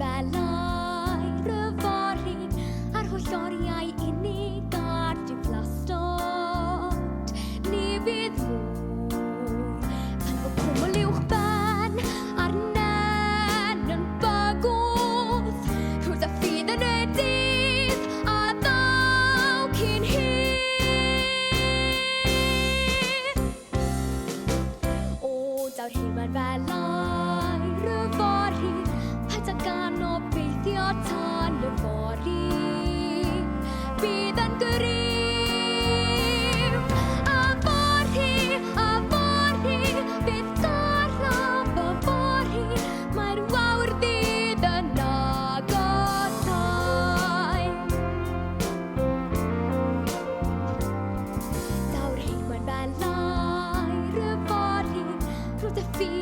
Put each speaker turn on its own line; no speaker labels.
belau ryfori ar holl oriau unig ar diflastod. Ni fydd mwy pan fod cwmwl uwch ben a'r nen yn bygwth. Rhwyd y ffydd yn y dydd a ddaw cyn hir. O daw'r himan belau ryfori paid â ganobeithio tan y fori. Bydd yn gryf a fori, bydd garaf y fori. Mae'r wawr ddydd yn agosáu. Daw'r heimau'n belau ryfori rhwyd y ffydd